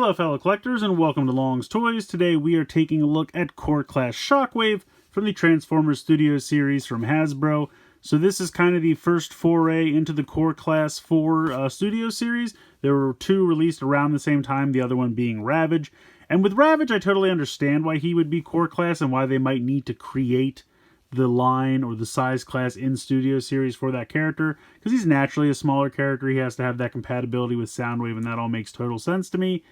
Hello fellow collectors and welcome to Long's Toys. Today we are taking a look at Core Class Shockwave from the Transformers Studio series from Hasbro. So this is kind of the first foray into the Core Class 4 Studio series. There were two released around the same time, the other one being Ravage. And with Ravage I totally understand why he would be Core Class and why they might need to create the line or the size class in Studio series for that character, because he's naturally a smaller character. He has to have that compatibility with Soundwave, and that all makes total sense to me.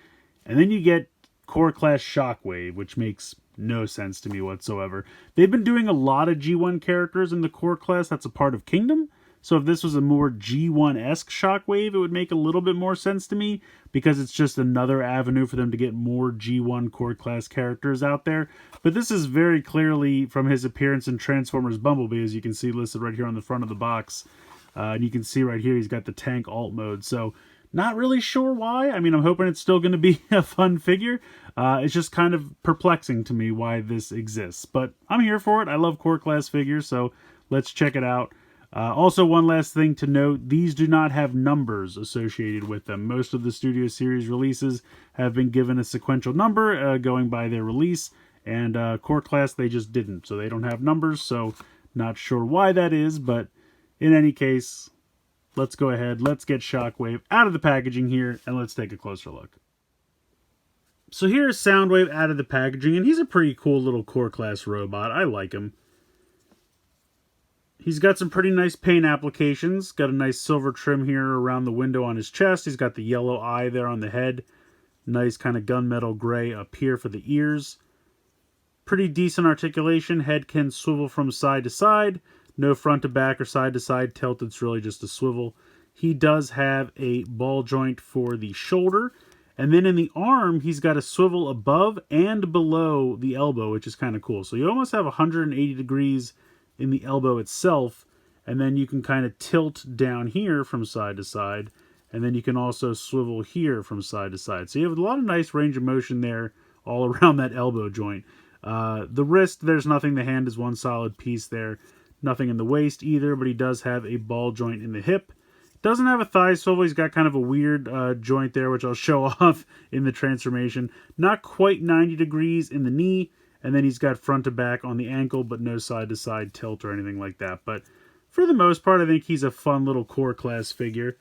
And then you get Core Class Shockwave, which makes no sense to me whatsoever. They've been doing a lot of G1 characters in the Core Class that's a part of Kingdom. So if this was a more G1-esque Shockwave, it would make a little bit more sense to me, because it's just another avenue for them to get more G1 Core Class characters out there. But this is very clearly from his appearance in Transformers Bumblebee, as you can see listed right here on the front of the box. And you can see right here he's got the tank alt mode. So not really sure why. I mean, I'm hoping it's still going to be a fun figure. It's just kind of perplexing to me why this exists. But I'm here for it. I love Core Class figures, so let's check it out. Also, one last thing to note, these do not have numbers associated with them. Most of the Studio Series releases have been given a sequential number going by their release, and Core Class they just didn't, so they don't have numbers, so not sure why that is, but in any case, let's go ahead, let's get Shockwave out of the packaging here, and let's take a closer look. So here's Soundwave out of the packaging, and he's a pretty cool little Core Class robot. I like him. He's got some pretty nice paint applications. Got a nice silver trim here around the window on his chest. He's got the yellow eye there on the head. Nice kind of gunmetal gray up here for the ears. Pretty decent articulation. Head can swivel from side to side. No front to back or side to side tilt. It's really just a swivel. He does have a ball joint for the shoulder. And then in the arm, he's got a swivel above and below the elbow, which is kind of cool. So you almost have 180 degrees in the elbow itself, and then you can kind of tilt down here from side to side, and then you can also swivel here from side to side. So you have a lot of nice range of motion there all around that elbow joint. The wrist, there's nothing. The hand is one solid piece there. Nothing in the waist either, but he does have a ball joint in the hip. Doesn't have a thigh swivel. He's got kind of a weird joint there, which I'll show off in the transformation. Not quite 90 degrees in the knee. And then he's got front to back on the ankle, but no side-to-side tilt or anything like that. But for the most part, I think he's a fun little Core Class figure.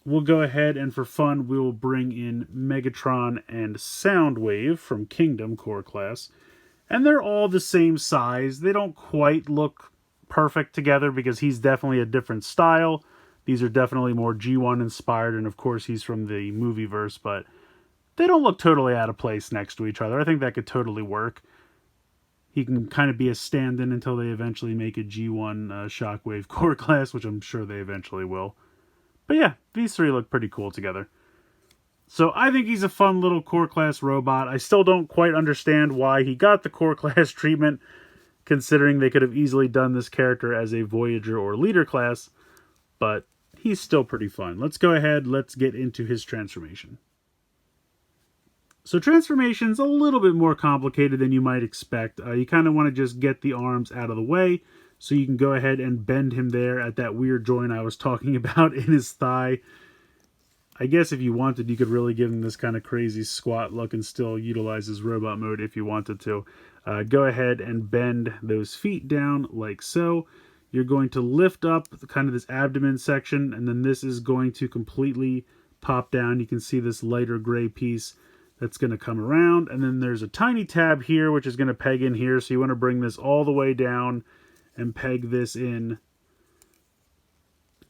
We'll go ahead and for fun, we will bring in Megatron and Soundwave from Kingdom Core Class. And they're all the same size. They don't quite look perfect together because he's definitely a different style. These are definitely more G1 inspired, and of course he's from the movieverse, but they don't look totally out of place next to each other. I think that could totally work. He can kind of be a stand-in until they eventually make a G1 Shockwave Core Class, which I'm sure they eventually will. But yeah, these three look pretty cool together. So I think he's a fun little Core Class robot. I still don't quite understand why he got the Core Class treatment, considering they could have easily done this character as a Voyager or Leader class, but he's still pretty fun. Let's go ahead, let's get into his transformation. So transformation's a little bit more complicated than you might expect. You kind of want to just get the arms out of the way so you can go ahead and bend him there at that weird joint I was talking about in his thigh. I guess if you wanted, you could really give him this kind of crazy squat look and still utilize his robot mode if you wanted to. Go ahead and bend those feet down like so. You're going to lift up kind of this abdomen section, and then this is going to completely pop down. You can see this lighter gray piece that's going to come around, and then there's a tiny tab here which is going to peg in here, so you want to bring this all the way down and peg this in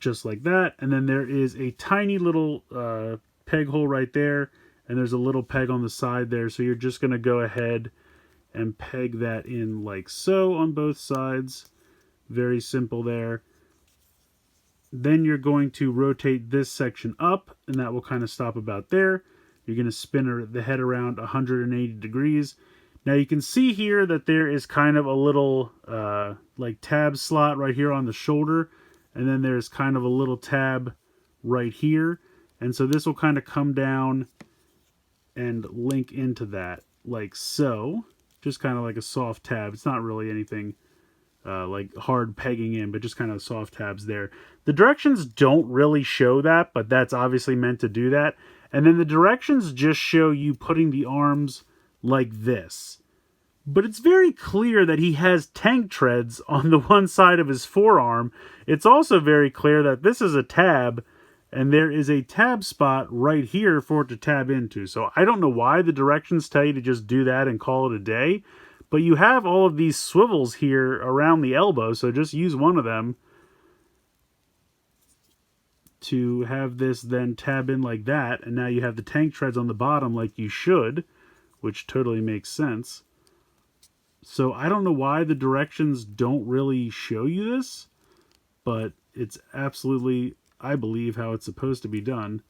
just like that. And then there is a tiny little peg hole right there, and there's a little peg on the side there, so you're just going to go ahead and peg that in like so on both sides. Very simple there. Then you're going to rotate this section up, and that will kind of stop about there. You're going to spin the head around 180 degrees. Now you can see here that there is kind of a little like tab slot right here on the shoulder. And then there's kind of a little tab right here. And so this will kind of come down and link into that like so. Just kind of like a soft tab. It's not really anything like hard pegging in, but just kind of soft tabs there. The directions don't really show that, but that's obviously meant to do that. And then the directions just show you putting the arms like this. But it's very clear that he has tank treads on the one side of his forearm. It's also very clear that this is a tab, and there is a tab spot right here for it to tab into. So I don't know why the directions tell you to just do that and call it a day. But you have all of these swivels here around the elbow, so just use one of them to have this then tab in like that. And now you have the tank treads on the bottom like you should, which totally makes sense. So I don't know why the directions don't really show you this, but it's absolutely, I believe, how it's supposed to be done.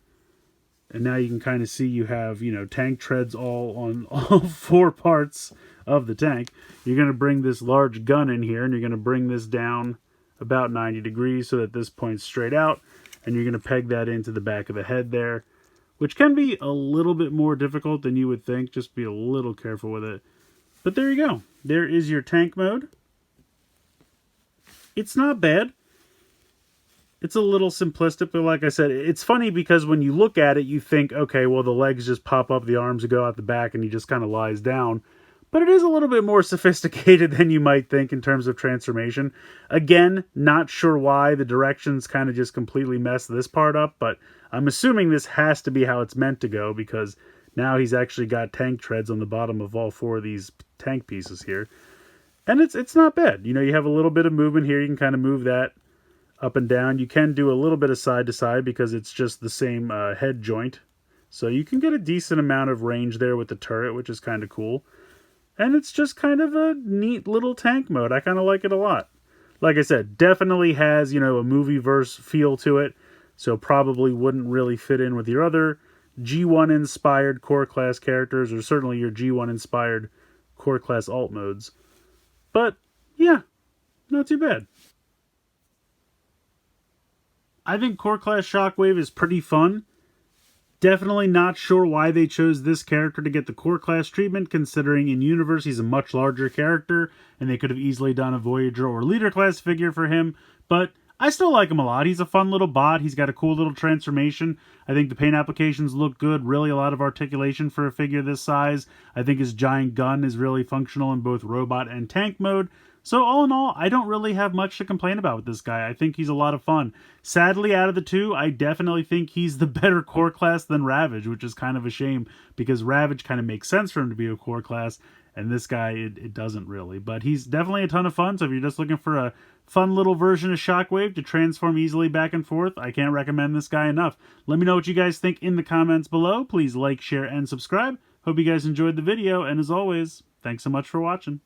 And now you can kind of see you have, you know, tank treads all on all four parts of the tank. You're going to bring this large gun in here, and you're going to bring this down about 90 degrees so that this points straight out, and you're going to peg that into the back of the head there, which can be a little bit more difficult than you would think. Just be a little careful with it. But there you go. There is your tank mode. It's not bad. It's a little simplistic, but like I said, it's funny because when you look at it, you think, okay, well, the legs just pop up, the arms go out the back, and he just kind of lies down. But it is a little bit more sophisticated than you might think in terms of transformation. Again, not sure why the directions kind of just completely mess this part up, but I'm assuming this has to be how it's meant to go because now he's actually got tank treads on the bottom of all four of these tank pieces here. And it's not bad. You know, you have a little bit of movement here. You can kind of move that up and down. You can do a little bit of side to side because it's just the same head joint. So you can get a decent amount of range there with the turret, which is kind of cool. And it's just kind of a neat little tank mode. I kind of like it a lot. Like I said, definitely has, you know, a movie-verse feel to it. So probably wouldn't really fit in with your other G1-inspired core class characters, or certainly your G1-inspired core class alt modes. But, yeah, not too bad. I think core class Shockwave is pretty fun. Definitely not sure why they chose this character to get the core class treatment, considering in universe he's a much larger character, and they could have easily done a Voyager or leader class figure for him, but I still like him a lot. He's a fun little bot. He's got a cool little transformation. I think the paint applications look good. Really a lot of articulation for a figure this size. I think his giant gun is really functional in both robot and tank mode. So all in all, I don't really have much to complain about with this guy. I think he's a lot of fun. Sadly, out of the two, I definitely think he's the better core class than Ravage, which is kind of a shame because Ravage kind of makes sense for him to be a core class, and this guy, it doesn't really. But he's definitely a ton of fun, so if you're just looking for a fun little version of Shockwave to transform easily back and forth, I can't recommend this guy enough. Let me know what you guys think in the comments below. Please like, share, and subscribe. Hope you guys enjoyed the video, and as always, thanks so much for watching.